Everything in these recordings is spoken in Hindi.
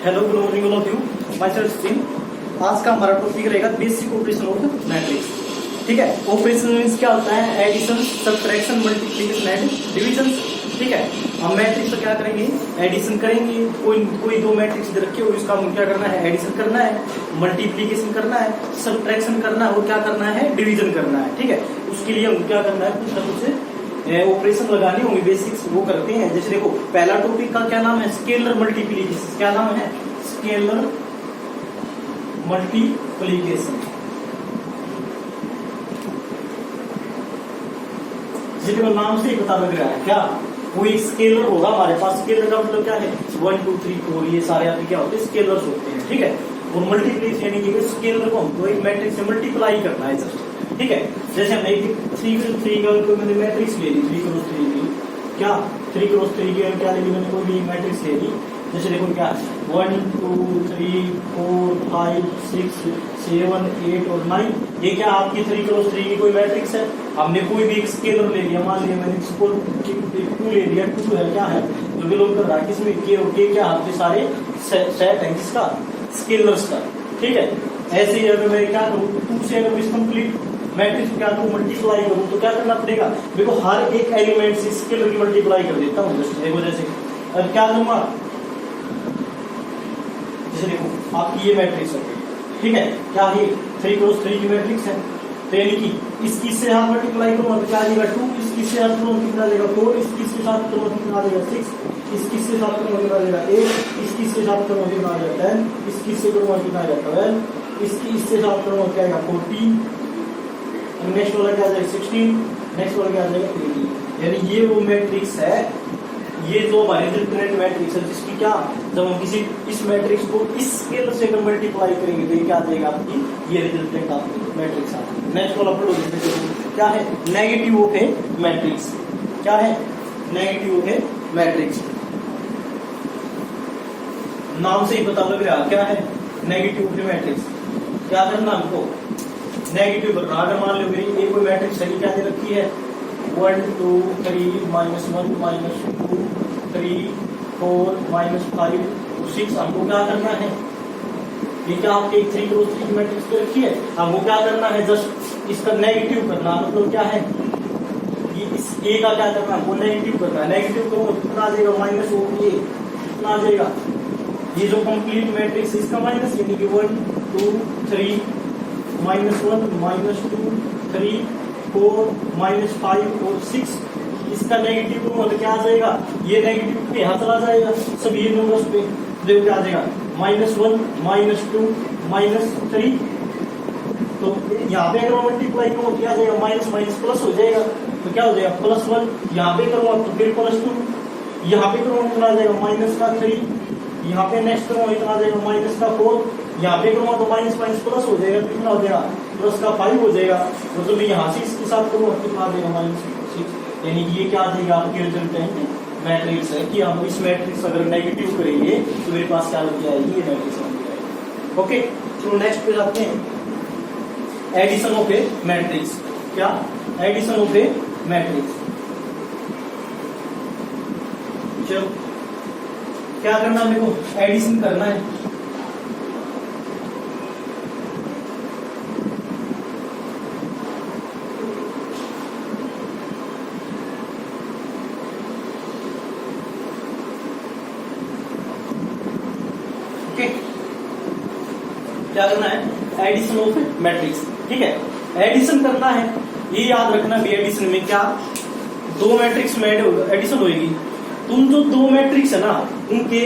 Hello good morning all of you, my self Singh. आज का हमारा टॉपिक रहेगा बेसिक ऑपरेशन ऑफ मैट्रिक्स। ठीक है, ऑपरेशन मींस क्या होता है? Addition, subtraction, multiplication and division. ठीक है, हम मैट्रिक्स का क्या करेंगे? एडिशन करेंगे। कोई दो मैट्रिक्स दे रखे हो, इसका हम क्या करना है? एडिशन करना है, मल्टीप्लिकेशन करना है, सब्ट्रैक्शन करना है और क्या करना है? डिवीजन करना है। ठीक है, उसके लिए हम क्या करना है? कुछ ना कुछ ऑपरेशन लगानी होंगी, बेसिक्स वो करते हैं। जैसे देखो, पहला टॉपिक का क्या नाम है? Scalar multiplication. क्या नाम है? Scalar multiplication. जिसको नाम से ही पता लग रहा है, क्या वो एक स्केलर होगा हमारे पास। स्केलर का मतलब क्या है? 1 2 3 4 ये सारे आपके क्या होते हैं? स्केलर्स होते हैं। ठीक है, और मल्टीप्लिकेशन यानी कि स्केलर को हमको एक मैट्रिक्स से मल्टीप्लाई करना है जस्ट। ठीक है, जैसे हमने 3 का मैंने मैट्रिक्स ले ली, 3 क्रॉस 3 की क्या 3 क्रॉस 3 की क्या ले ली मैंने? कोई भी मैट्रिक्स ले ली। जैसे देखो क्या 1 2 3 4 5 6 7 8 और 9, ये क्या आपकी 3 क्रॉस 3 की कोई मैट्रिक्स है। हमने कोई भी एक स्केलर ले लिया, मान लिया मैंने इसको 2 ले लिया। 2 है क्या है? जो बिलोंग कर रहा है किसमें? के और के क्या आपके सारे सेट है किसका? स्केलर्स का। ठीक है, ऐसे ही अगर मैं क्या करूँ, 2 से अगर इस कंप्लीट मैट्रिक्स क्या करूँ? मल्टीप्लाई करूँ तो क्या करना पड़ेगा? देखो, हर एक एलिमेंट से स्केलर की मल्टीप्लाई कर देता हूँ। देखो जैसे अब क्या करूंगा, जैसे देखो आपकी ये मैट्रिक्स है। ठीक है, क्या है? 3 क्रॉस 3 की मैट्रिक्स है। तो यानी कि इसकी से आप मल्टीप्लाई करो तो क्या आ जाएगा? 2, इसकी से आप करो कितना आ जाएगा? 4, इसकी से साथ करो कितना आ जाएगा? 6, इसकी से साथ करो कितना आ जाएगा? 8, इसकी से साथ करो कितना आ जाएगा? 10, इसकी से करो कितना आ जाएगा? 12, इसकी इससे साथ करो क्या आएगा? 14, नेक्स्ट वाला क्या आ जाएगा? 16, नेक्स्ट वाला क्या आ जाएगा? 18। यानी ये वो मैट्रिक्स है, ये जो हमारे रिजल्टेंट मैट्रिक्स है, जिसकी क्या जब हम किसी इस मैट्रिक्स को इस स्केलर से अगर मल्टीप्लाई करेंगे तो ये क्या आ जाएगा? आपकी ये रिजल्टेंट आपकी मैट्रिक्स आ जाएगी। नेक्स्ट वाला पढ़ो, क्या है? Negative of a matrix. क्या है? Negative of a matrix. नाम से ही पता लग रहा क्या है? Negative of a matrix. क्या करना हमको? नेगेटिव करना। अगर मान लो मेरी एक कोई मैट्रिक्स सही क्या दे रखी है? 1 2 3 -1 -2 3 4 -5 6। हमको क्या करना है? ये क्या आपके 3 क्रॉस 3 की मैट्रिक्स पे रखी है। हमको क्या करना है? जस्ट इसका नेगेटिव करना। मतलब क्या है? ये इस ए का क्या करना है? हमको नेगेटिव करना है। नेगेटिव करो कितना आ जाएगा? माइनस हो ये कितना आ जाएगा? ये जो कंप्लीट मैट्रिक्स इसका माइनस, यानी कि 1 2 3 -1 -2 3 4 -5 और 6। इसका नेगेटिव तो क्या आ जाएगा? ये नेगेटिव पे यहाँ चला जाएगा सब ये नंबर्स पे। देखो क्या आ जाएगा? -1 -2 -3। तो यहाँ पे अगर मल्टीप्लाई करो क्या आ जाएगा? माइनस माइनस प्लस हो जाएगा। तो क्या हो जाएगा? +1। यहाँ पे करो तो फिर +2। यहाँ पे करो कितना आ जाएगा? -3। यहाँ पे नेक्स्ट करो इतना आ जाएगा? -4। यहाँ पे करूँगा तो माइनस माइनस प्लस हो जाएगा। कितना हो जाएगा? +5 हो जाएगा। मतलब मैं यहाँ से इसके साथ करूँगा कितना आ जाएगा? -6। यानी कि ये क्या आ जाएगा? आपकी रिजल्टेंट मैट्रिक्स है कि हम इस मैट्रिक्स अगर नेगेटिव करेंगे तो मेरे पास क्या लग जाएगी? ये मैट्रिक्स लग जाएगी। ओके, चलो नेक्स्ट पे जाते हैं। Addition of a matrix. क्या? Addition of a matrix. चलो क्या करना मेरे को? एडिशन करना है। क्या करना है? Addition of matrix. ठीक है, एडिशन करना है। ये याद रखना भी एडिशन में क्या दो मैट्रिक्स में एडिशन होगी। तुम जो दो मैट्रिक्स है ना उनके,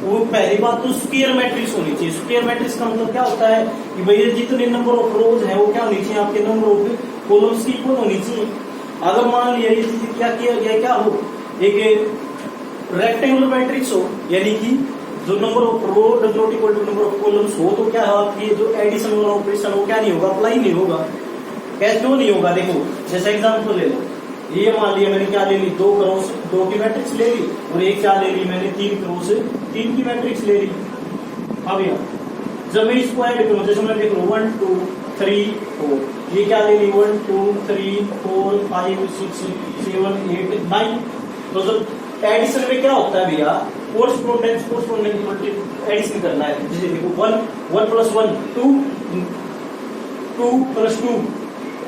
वो पहली बात तो स्क्वायर मैट्रिक्स होनी चाहिए। स्क्वायर मैट्रिक्स का मतलब क्या होता है कि भैया जितने नंबर ऑफ रोज है वो क्या होनी चाहिए? आपके नंबर ऑफ कॉलम्स की इक्वल होनी चाहिए। अगर मान लिया ये क्या किया गया, क्या हो एक रेक्टेंगुलर मैट्रिक्स हो, यानी कि जो number of row does not equal to number of columns हो, तो क्या है आपकी जो एडिशन वाला ऑपरेशन हो क्या नहीं होगा? अप्लाई नहीं होगा। कैसे क्यों नहीं होगा? देखो जैसे एग्जांपल ले लो, ये मान लिया मैंने क्या ले ली? 2 क्रॉस 2 की मैट्रिक्स ले ली और एक क्या ले ली मैंने? 3 क्रॉस 3 की मैट्रिक्स ले ली। अब यहाँ जब मैं इसको ऐड करूँ, जैसे मैं देख लू 1 2 3 4, ये क्या ले ली? 1 2 3 4 5 6 7 8 9। तो जब एडिशन में क्या होता है भैया? कोरस्पोंडेंस एडिशन करना है। जैसे देखो 1 + 1 2 2 + 2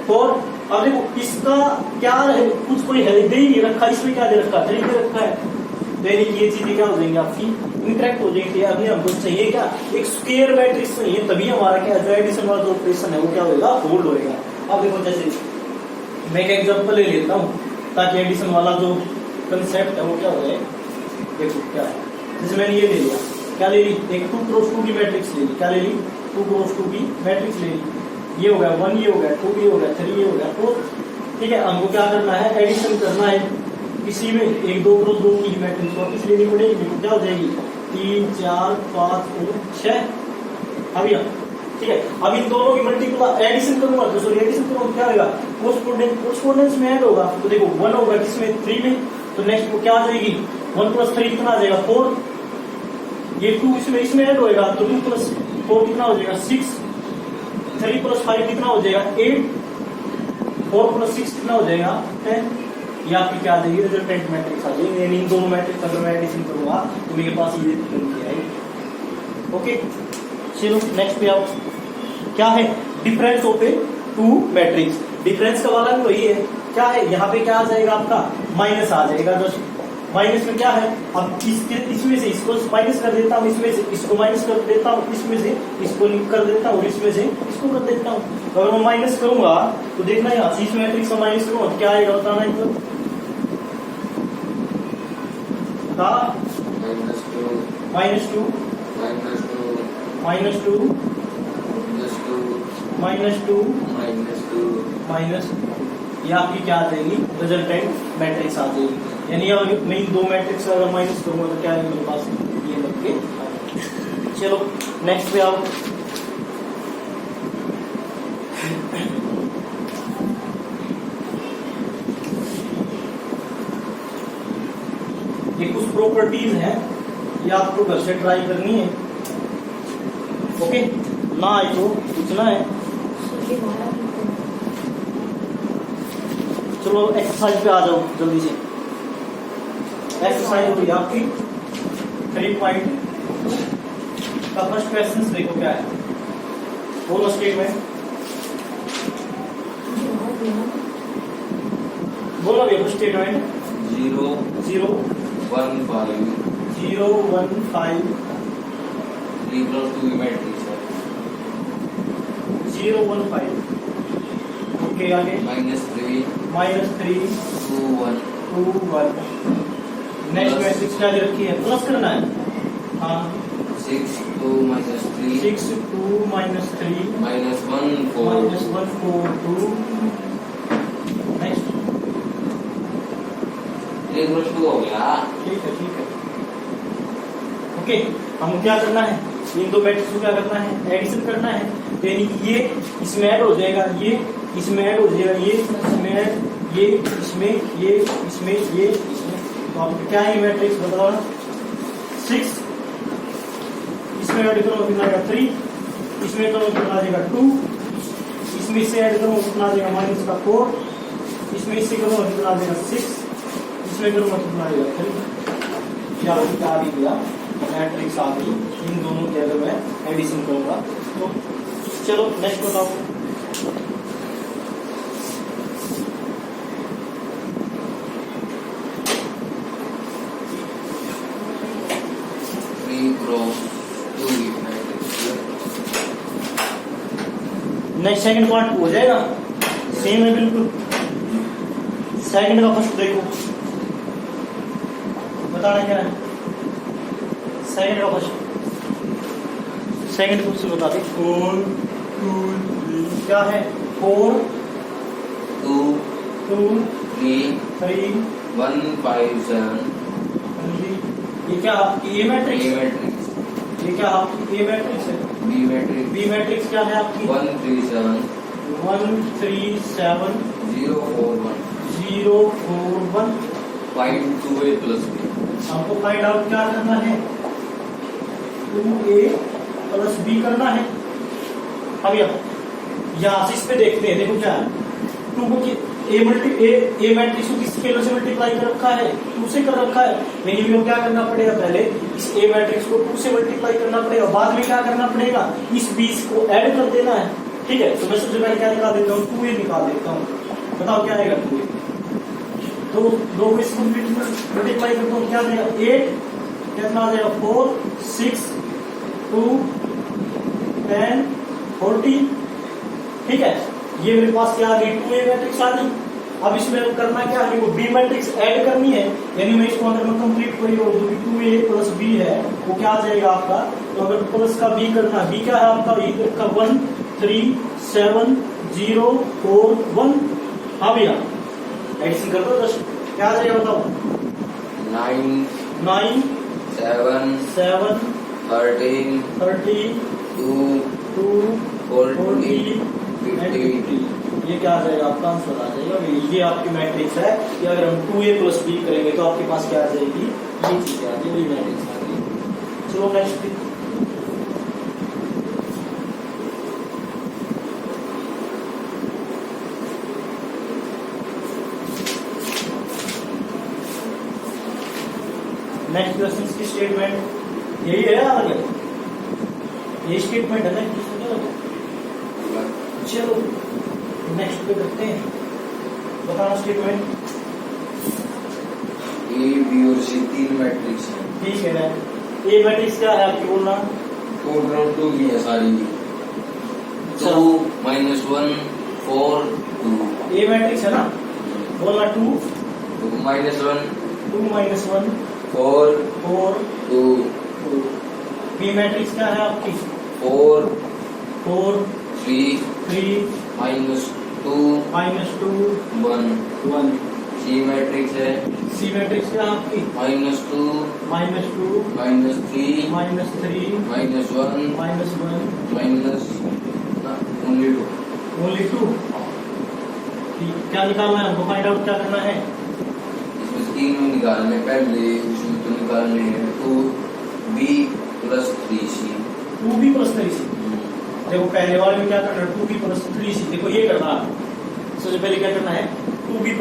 4। अब देखो इसका क्या है, कुछ कोई है दे ही नहीं रखा, इसमें क्या दे रखा, 3 दे रखा है। यानी कि ये चीजें क्या हो जाएंगी आपकी इंटरेक्ट हो जाएंगी। अभी हमको चाहिए क्या, एक स्क्वायर मैट्रिक्स चाहिए, तभी हमारा क्या जो एडिशन वाला जो ऑपरेशन है वो क्या होगा, होल्ड होएगा। अब देखो जैसे मैं एक एग्जांपल ले लेता हूँ ताकि एडिशन वाला जो कंसेप्ट है वो क्या हो जाए। देखो क्या है, जैसे मैंने ये ले लिया, क्या ले ली, एक 2 × 2 की मैट्रिक्स ले ली, क्या ले ली, 2 × 2 की मैट्रिक्स ले ली। ये हो गया 1, ये हो गया 2, ये हो गया 3, ये हो गया 4। ठीक है, हमको क्या करना है, एडिशन करना है इसी में एक 2 × 2 की मैट्रिक्स वापस लेनी पड़ेगी। क्या हो जाएगी 3 4 5 और 6। अब यह ठीक है, अब इन दोनों की मल्टीप्लाई एडिशन करूंगा तो सॉरी एडिशन करूंगा क्या होगा, कोरस्पोंडेंस में ऐड होगा। तो देखो 1 होगा किसमें, 3 में, तो नेक्स्ट वो क्या आ जाएगी 1 + 3 कितना आ जाएगा 4। ये 2 इसमें ऐड होएगा तो 2 + 4 कितना हो जाएगा 6। 3 + 5 कितना हो जाएगा 8। 4 + 6 कितना हो जाएगा 10। ये आपकी क्या आ जाएगी, रिजल्टेंट मैट्रिक्स आ जाएगी। यानी इन दोनों मैट्रिक्स अगर मैं एडिशन करूंगा तो मेरे पास ये आएगी। ओके, चलो नेक्स्ट पे आओ। क्या है difference of A 2 matrix. Difference का वाला भी वही है, क्या है यहाँ पे क्या आ जाएगा आपका माइनस आ जाएगा। जो माइनस में क्या है, अब इसमें से इसको माइनस कर देता हूँ, इसमें से इसको माइनस कर देता हूँ, इसमें से इसको कर देता हूँ, इसमें से इसको कर देता हूँ। अगर मैं माइनस करूंगा तो देखना यहाँ से इस मैट्रिक्स को माइनस करूंगा तो क्या आएगा बताना इनको। -2 ये आपकी क्या आ जाएगी, रिजल्टेंट मैट्रिक्स आ जाएगी। यानी अगर मैं इन 2 मैट्रिक्स अगर माइनस करूंगा तो क्या है मेरे पास ये बनके। चलो नेक्स्ट पे आओ। ये कुछ प्रॉपर्टीज हैं, ये आपको घर से ट्राई करनी है। ओके, ना आए तो पूछना है। चलो एक्सरसाइज पे आ जाओ जल्दी से। एक्सरसाइज होगी आपकी 3.2 का फर्स्ट क्वेश्चन। देखो क्या है, बोलो स्टेटमेंट बोलो, देखो स्टेटमेंट 0 0 1 5 0 1 5 3 + 2 की मैट्रिक्स है। 0 1 5। ओके आगे -3 -3 2 1 2 1। नेक्स्ट मैट्रिक्स क्या दे रखी है, प्लस करना है। हाँ 6 2 -3 6 2 -3 -1 4 -1 4 2। नेक्स्ट 3 + 2 हो गया। ठीक है ठीक है। ओके, हम क्या करना है, इन 2 मैट्रिक्स को क्या करना है, एडिशन करना है। यानी कि ये इसमें ऐड हो जाएगा, ये इसमें ऐड हो जाएगा, ये इसमें ये इसमें ये इसमें ये इसमें। तो आपको क्या है मैट्रिक्स बताओ ना, 6 इसमें ऐड करो कितना आएगा 3, इसमें करो कितना आ जाएगा 2, इसमें इससे ऐड करो कितना आ जाएगा -4, इसमें इससे करो कितना आ जाएगा 6, इसमें करो कितना आ जाएगा 3। क्या आ गया मैट्रिक्स आ गई। इन दोनों के अगर मैं एडिशन करूंगा तो चलो नेक्स्ट बताओ। नेक्स्ट सेकंड पार्ट हो जाएगा, सेम है बिल्कुल। सेकंड का फर्स्ट देखो, बताना क्या है सेकंड का फर्स्ट। सेकंड क्वेश्चन बता दे। 4 2 3 क्या है, 4 2 2 3 3 1 5 7। ये क्या आपकी ए मैट्रिक्स, ए मैट्रिक्स। ये क्या आपकी ए मैट्रिक्स है। B matrix. बी मैट्रिक्स क्या है आपकी 1 3 7 1 3 7 0 4 1 0 4 1। 5 2a + b। हमको फाइंड आउट क्या करना है, 2a + b करना है। अब यहाँ से इस पे देखते हैं, देखो क्या है 2 को ए मैट्रिक्स को किस स्केलर से मल्टीप्लाई कर रखा है, 2 से कर रखा है। यानी मेरे को क्या करना पड़ेगा, पहले इस ए मैट्रिक्स को 2 से मल्टीप्लाई करना पड़ेगा, बाद में क्या करना पड़ेगा, इस 20 को ऐड कर देना है। ठीक है, तो मैं सबसे पहले क्या निकाल देता हूँ, 2a निकाल देता हूँ। बताओ क्या आएगा 2a, तो 2 को इसको मल्टीप्लाई करता हूँ, क्या आएगा 8, कितना आ जाएगा 4 6 2 10 40। ठीक है, ये मेरे पास क्या आ गई 2a मैट्रिक्स आ गई। अब इसमें करना क्या है, बी मैट्रिक्स ऐड करनी है, यानी मैं इसको अगर मैं कंप्लीट करी और जो 2a प्लस b है वो क्या आ जाएगा आपका, तो अगर प्लस का b करना, b क्या है आपका, ये का 1 3 7 0 4 1। हाँ भैया एडिशन कर दो, क्या आ जाएगा बताओ, 9 7 13 2 40 50। ये क्या आ जाएगा आपका आंसर आ जाएगा। ये आपकी मैट्रिक्स है कि अगर हम 2a प्लस b करेंगे तो आपके पास क्या आ जाएगी, ये चीज आ जाएगी, मैट्रिक्स आ जाएगी। चलो नेक्स्ट, नेक्स्ट क्वेश्चन की स्टेटमेंट यही है, आगे ये स्टेटमेंट है ना। चलो नेक्स्ट पे करते हैं, बताना स्टेटमेंट। ए बी और सी 3 मैट्रिक्स है। ठीक है, ए मैट्रिक्स क्या है आपकी बोलना, टोटल 2 की है सारी, 2 -1 4 2। ए मैट्रिक्स है ना, बोलना 2 -1 2 -1 4 4 2। बी मैट्रिक्स क्या है आपकी, 4 4 3 3 -2 -2 1। सी मैट्रिक्स है, सी मैट्रिक्स क्या है आपकी, -2 -2 -3 -3 -1 ओनली 2। क्या निकालना है हमको, फाइंड आउट क्या करना है, इसमें 3 में निकालने, पहले उसमें तो निकालने हैं 2b + 3c। 2b + 3c, देखो पहले वाले में क्या करना है, 2b + 3c। देखो ये करना है, सबसे पहले क्या करना है, 2b +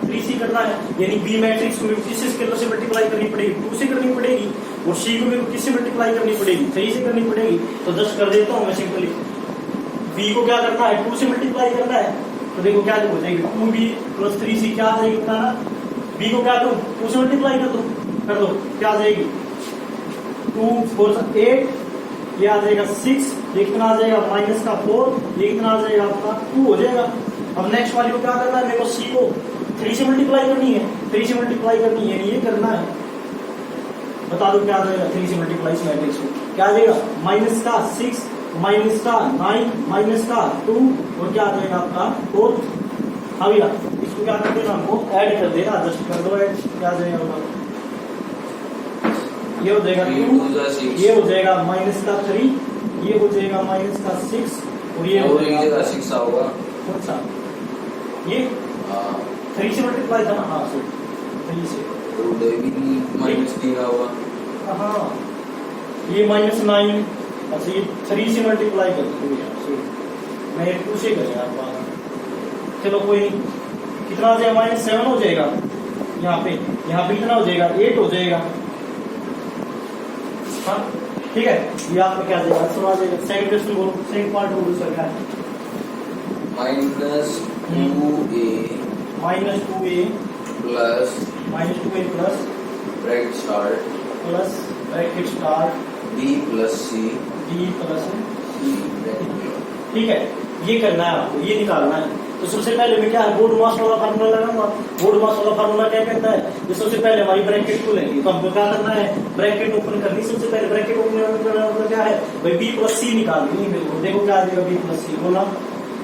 3c करना है, यानी बी मैट्रिक्स को मेरे को किससे स्केलर से मल्टीप्लाई करनी पड़ेगी, 2 से करनी पड़ेगी, और सी को मेरे को किससे मल्टीप्लाई करनी पड़ेगी, 3 से करनी पड़ेगी। तो 10 कर देता हूँ मैं सिंपली। बी को क्या करना है, 2 से मल्टीप्लाई करना है, तो देखो क्या हो जाएगी, 2b + 3c क्या आ जाएगी बताना। बी को क्या करूँ, 2 से मल्टीप्लाई कर दो, क्या आ जाएगी 2 4 8, ये आ जाएगा 6, ये कितना आ जाएगा -4, ये कितना आ जाएगा आपका 2 हो जाएगा। अब नेक्स्ट वाली को क्या करना है, मेरे को सी को 3 से मल्टीप्लाई करनी है, 3 से मल्टीप्लाई करनी है, ये करना है। बता दो क्या आ जाएगा, 3 से मल्टीप्लाई इस मैट्रिक्स को क्या आ जाएगा, -6 -9 -2 और क्या आ जाएगा आपका 4। हाँ भैया इसको क्या कर देना, हमको ऐड कर देना, जस्ट कर दो ऐड, क्या आ जाएगा, ये हो जाएगा 2, ये हो जाएगा -3, ये हो जाएगा -6 और ये हो जाएगा 6 होगा। अच्छा ये 3 से मल्टीप्लाई था ना, हाँ सॉरी 3 से, -3 होगा। हाँ ये -9, अच्छा ये 3 से मल्टीप्लाई कर दो यार, मैं 2 से करें आप बात। चलो कोई नहीं, कितना हो जाएगा, -7 हो जाएगा, यहाँ पे कितना हो जाएगा 8 हो जाएगा। हाँ ठीक है, ये आपका क्या जाएगा, आंसर आ जाएगा। सेकंड क्वेश्चन बोलो, सेकंड पार्ट बोलो सर क्या है, -2a plus bracket start b + c ठीक है, ये करना है आपको, ये निकालना है। तो सबसे पहले मैं क्या है, बोर्ड मास वाला फार्मूला लगाऊंगा। बोर्ड मास वाला फार्मूला क्या कहता है, जो सबसे पहले हमारी ब्रैकेट खुलेगी, तो हमको क्या करना है, ब्रैकेट ओपन करनी। सबसे पहले ब्रैकेट ओपन करना मतलब क्या है भाई, b + c निकालनी है मेरे को। देखो क्या आ जाएगा, b + c बोला,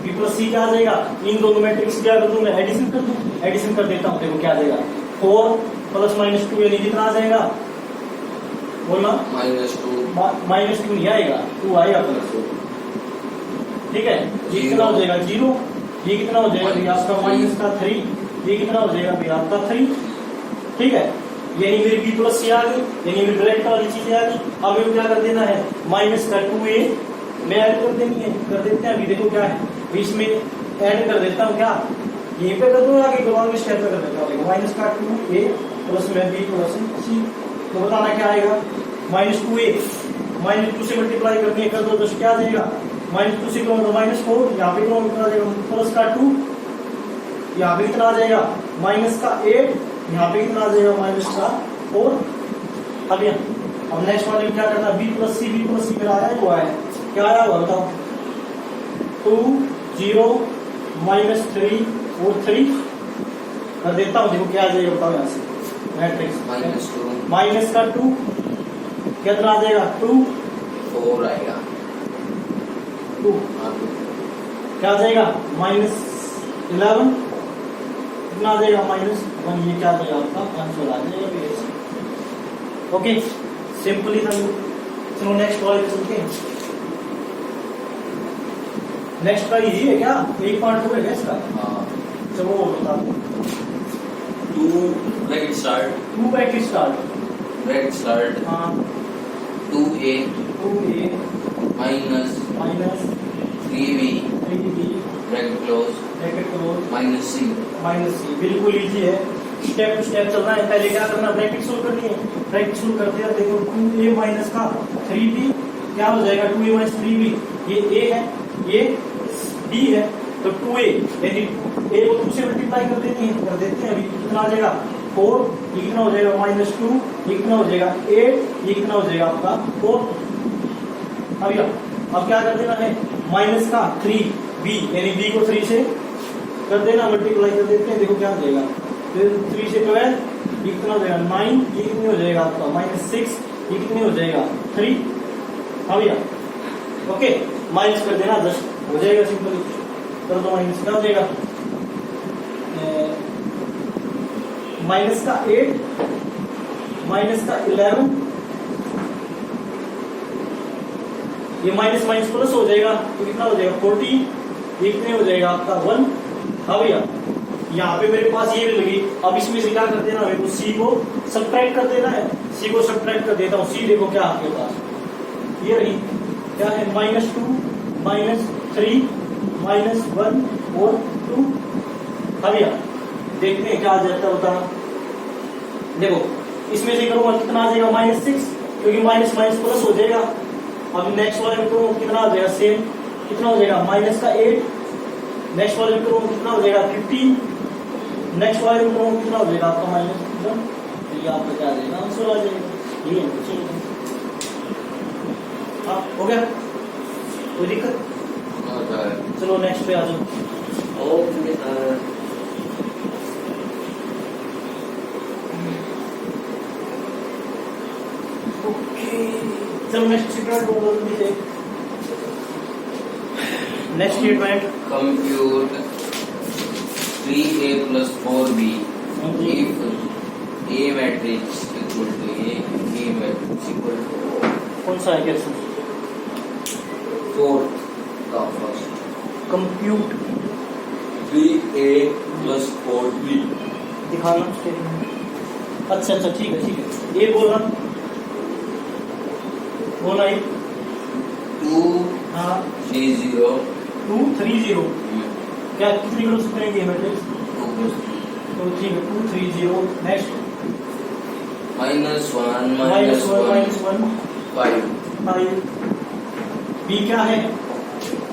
b + c क्या आ जाएगा, इन दोनों मैट्रिक्स क्या कर दूं मैं, एडिशन कर दूं, एडिशन कर देता हूँ। देखो क्या आ जाएगा, 4 + -2 यानी कितना आ जाएगा, बोलना -2 नहीं आएगा, 2 आएगा +2। ठीक है, ये कितना हो जाएगा 0, ये कितना हो जाएगा भैया आपका -3, ये कितना हो जाएगा भैया आपका 3। ठीक है, यानी मेरी b + c आ गई, यानी मेरी ब्रैकेट वाली चीजें आ गई। अब मेरे क्या कर देना है, -2a में ऐड कर देनी है, कर देते हैं। अभी देखो क्या है, बीच में ऐड कर देता हूँ, क्या यहीं पे कर दूं, आगे गवांग स्टेप पे कर देता हूँ। देखो -2a प्लस में बी प्लस सी। तो बताना क्या आएगा, -2a, -2 से मल्टीप्लाई करके कर दो तो क्या आ जाएगा, -2 से करो तो -4, यहाँ पे करो कितना आ जाएगा, प्लस का 2, यहाँ पे कितना आ जाएगा, माइनस का 8, यहाँ पे कितना आ जाएगा, माइनस का 4। अब नेक्स्ट वाले में क्या करना, b प्लस सी मेरा आया हुआ है, क्या आया हुआ बताओ, 2 0 -3 और 3 कर देता हूँ, देखो क्या आ जाएगा बताओ यहाँ से, मैट्रिक्स माइनस का 2 कितना आ जाएगा, 2 4 आएगा, 2 क्या आ जाएगा, -11 कितना आ जाएगा, -1, ये क्या आ जाएगा आपका आंसर आ जाएगा। ओके, सिंपली था। चलो नेक्स्ट वाले पे चलते हैं। नेक्स्ट का यही है क्या, एक पार्ट हो गया इसका, हाँ। चलो वो बता दो। 2 ब्रैकेट स्टार्ट, 2 ब्रैकेट स्टार्ट, हाँ 2a 2a minus minus 3b 3b bracket close -c, बिल्कुल इजी है, स्टेप टू स्टेप चलना है। पहले क्या करना, ब्रैकेट शुरू करनी है, ब्रैकेट शुरू करते हैं, देखो 2a माइनस का 3b क्या हो जाएगा, 2a माइनस 3b, ये a है, ये b है, तो 2a यानी a को 2 से मल्टीप्लाई कर देते हैं अभी कितना आ जाएगा, 4, ये कितना हो जाएगा, -2, ये कितना हो जाएगा, 8, ये कितना हो जाएगा आपका 4। अब क्या कर देना है, माइनस का 3b यानी b को 3 से कर देना, मल्टीप्लाई कर देते हैं, देखो क्या हो जाएगा, फिर 3 से 12, ये कितना हो जाएगा 9, ये कितनी हो जाएगा आपका -6, ये कितनी हो जाएगा 3। भैया ओके, माइनस कर देना, 10 हो जाएगा, सिंपली कर दो माइनस, क्या हो जाएगा, माइनस का 8 माइनस का 11, ये माइनस माइनस प्लस हो जाएगा, तो कितना हो जाएगा 14, ये कितने हो जाएगा आपका 1। हाँ भैया, यहाँ पे मेरे पास ये लगी, अब इसमें से क्या कर देना, मेरे को सी को सब्ट्रैक्ट कर देना है, सी को सब्ट्रैक्ट कर देता हूँ, सी देखो क्या आपके पास ये रही, क्या है, -2 -3 -1 और 2। हाँ भैया देखते हैं क्या आ जाता है, बताना, देखो इसमें से करूँगा कितना आ जाएगा, -6, क्योंकि माइनस माइनस प्लस हो जाएगा। अब नेक्स्ट वाले में करूँगा कितना आ जाएगा, सेम कितना हो जाएगा, माइनस का 8, नेक्स्ट वाले में करूँगा कितना हो जाएगा 15, नेक्स्ट वाले में करूँगा कितना हो जाएगा आपका -1, ये आपका क्या आ जाएगा, आंसर आ जाएगा, ये हाँ हो गया, कोई दिक्कत, चलो नेक्स्ट पे आ जाओ। ओके सर, चलो नेक्स्ट स्टेटमेंट को बोल दीजिए। Next statement, compute 3a plus 4b if a matrix equal to a matrix equal to कौन सा है क्वेश्चन, 4th का first, compute 3a plus 4b, दिखाना स्टेटमेंट, अच्छा ठीक है, ये बोलना ही 2 हाँ 3 0 2 3 0, क्या कितनी कर सकते हैं ये मैट्रिक्स, 2 plus तो ठीक है 2 3 0, नेक्स्ट -1 -1 5 5, बी क्या है,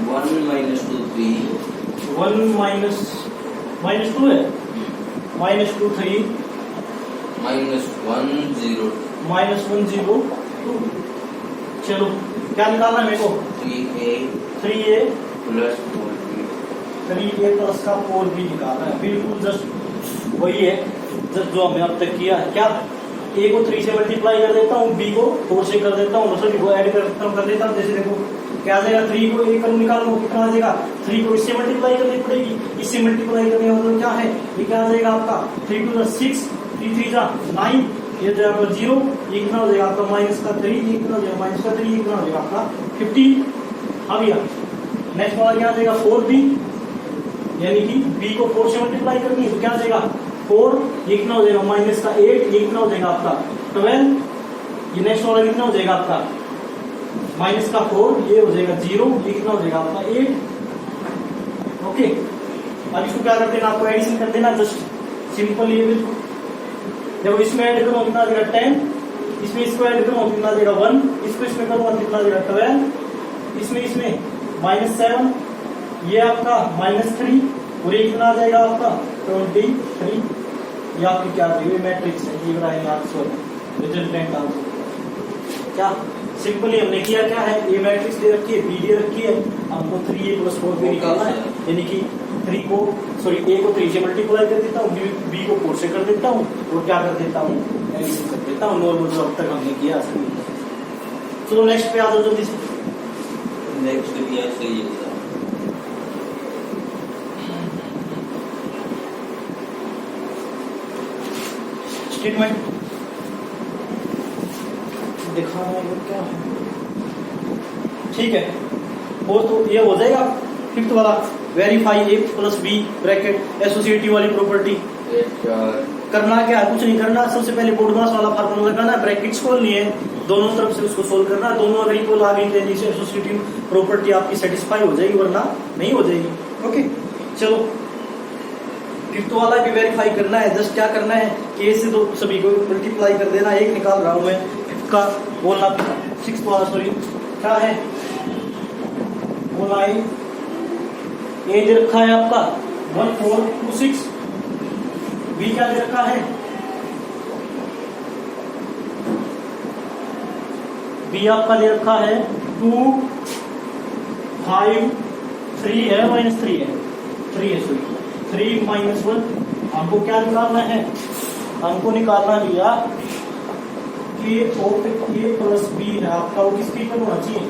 1 -2 3 1 -2 है, -2 3 -1 0 -1 0 2। चलो क्या निकालना है मेरे को, 3a plus 4b, 3a plus का 4b निकालना है, बिल्कुल जस्ट वही है जस्ट जो हमने अब तक किया है। क्या, a को 3 से मल्टीप्लाई कर देता हूँ, b को 4 से कर देता हूँ, मतलब को ऐड कर देता हूँ, जैसे देखो क्या आ जाएगा, 3 को a निकालो कितना आ जाएगा, 3 को इससे मल्टीप्लाई करनी पड़ेगी, इससे मल्टीप्लाई करने मतलब क्या है, ये क्या आ जाएगा आपका 3 2 6 3 3 9, ये जो आपका 0, ये कितना हो जाएगा आपका -3, ये कितना हो जाएगा -3, ये कितना हो जाएगा आपका 15। अब यार नेक्स्ट वाला क्या आ जाएगा 4b, यानी कि b को 4 से मल्टीप्लाई करनी है, तो क्या आ जाएगा 4, ये कितना हो जाएगा -8, ये कितना हो जाएगा आपका 12, ये नेक्स्ट वाला कितना हो जाएगा आपका -4, ये हो जाएगा 0, ये कितना हो जाएगा आपका 8। ओके, अब इसको क्या कर देना, आपको एडिशन कर देना, जस्ट सिंपल, ये बिल्कुल देखो इसमें ऐड करो कितना देगा 10, इसमें इसको ऐड करो कितना देगा 1, इसको इसमें करो कितना देगा 12, इसमें -7, ये आपका -3 और ये कितना आ जाएगा आपका 23। ये आपकी क्या देगी मैट्रिक्स है, ये रहा है आंसर रिजल्टेंट आंसर। क्या सिंपली हमने किया क्या है, ए मैट्रिक्स दे रखी है, बी दे रखी है, हमको 3a + 4b निकालना है, यानी कि ए को 3 से मल्टीप्लाई कर देता हूँ, बी को 4 से कर देता हूँ और क्या कर देता हूँ एडिशन कर देता हूँ, नॉर्मल जो अब तक हमने किया। चलो नेक्स्ट पे आ जाओ जल्दी से। नेक्स्ट भी ऐसे ही है सर। स्टेटमेंट दिखाना है क्या है, ठीक है। और तो ये हो जाएगा 5th वाला, verify a + b bracket associative वाली प्रॉपर्टी। करना क्या है, कुछ नहीं करना, सबसे पहले बोडमास वाला फार्मूला लगाना है, ब्रैकेट्स खोलनी है, दोनों तरफ से उसको सोल्व करना है, दोनों अगर इक्वल आ गई तो एसोसिएटिव प्रॉपर्टी आपकी सेटिस्फाई हो जाएगी, वरना नहीं हो जाएगी। ओके चलो 5th वाला भी वेरीफाई करना है। जस्ट क्या करना है कि ए से दो सभी को मल्टीप्लाई कर देना, एक निकाल रहा हूं मैं 5th का, बोलना 6th वाला सॉरी क्या है, बोला ए दे रखा है आपका 1426, बी क्या दे रखा है, बी आपका दे रखा है 2 5 3 है -3 है 3 है सॉरी 3 - 1। हमको क्या निकालना है, हमको निकालना लिया कि a + b है आपका, वो किसकी इक्वल होना चाहिए,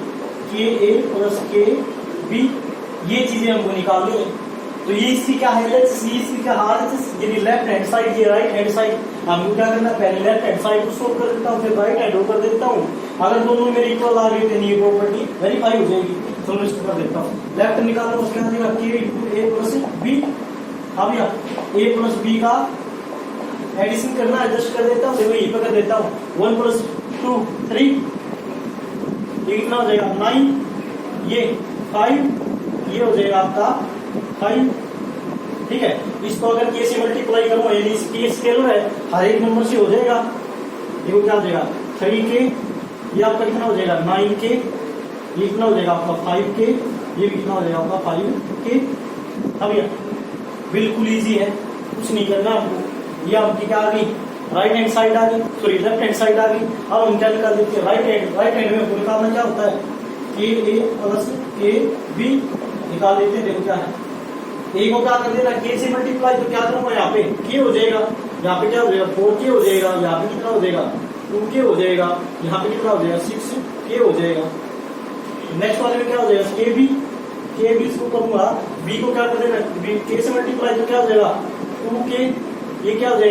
a + b, ये चीजें हमको निकालनी है। तो ये इसकी क्या है, इसकी क्या हाल है, ये लेफ्ट हैंड साइड, ये राइट हैंड साइड। हमको क्या करना, पहले लेफ्ट हैंड साइड को सोल्व कर देता हूँ, फिर राइट हैंड कर देता हूँ। अगर दोनों मेरे इक्वल आ गए तो ये प्रॉपर्टी वेरीफाई हो जाएगी। चलो इसको कर देता हूँ, लेफ्ट निकालना उसके बाद a + b, अब a + b का एडिशन करना, एडजस्ट कर देता हूँ, देखो यहीं पर कर देता हूँ 1 + 2 3, ये कितना हो जाएगा 9, ये 5, ये हो जाएगा आपका 5, ठीक है। इसको अगर के से मल्टीप्लाई करूँ, यानी के स्केलर है, हर एक नंबर से हो जाएगा। देखो क्या हो जाएगा 3k, ये आपका कितना हो जाएगा 9k, ये कितना हो जाएगा आपका 5k, ये भी कितना हो जाएगा आपका 5k। अब ये बिल्कुल इजी है, कुछ नहीं करना आपको। ये आपकी क्या आ गई, राइट हैंड साइड आ गई, सॉरी लेफ्ट हैंड साइड आ गई। अब हम क्या निकाल देते हैं, राइट हैंड में निकालना क्या होता है, a + b निकाल देते हैं। देखो क्या है, ए को क्या कर देना, के से मल्टीप्लाई, तो क्या करूंगा यहाँ पे के हो जाएगा, यहाँ पे क्या हो जाएगा 4k हो जाएगा, यहाँ पे कितना हो जाएगा 2k हो जाएगा, यहाँ पे कितना हो जाएगा 6k हो जाएगा। नेक्स्ट वाले में क्या हो जाएगा के बी इसको करूंगा, बी को क्या कर देना, के से मल्टीप्लाई तो क्या हो जाएगा 2k, ये क्या हो जाएगा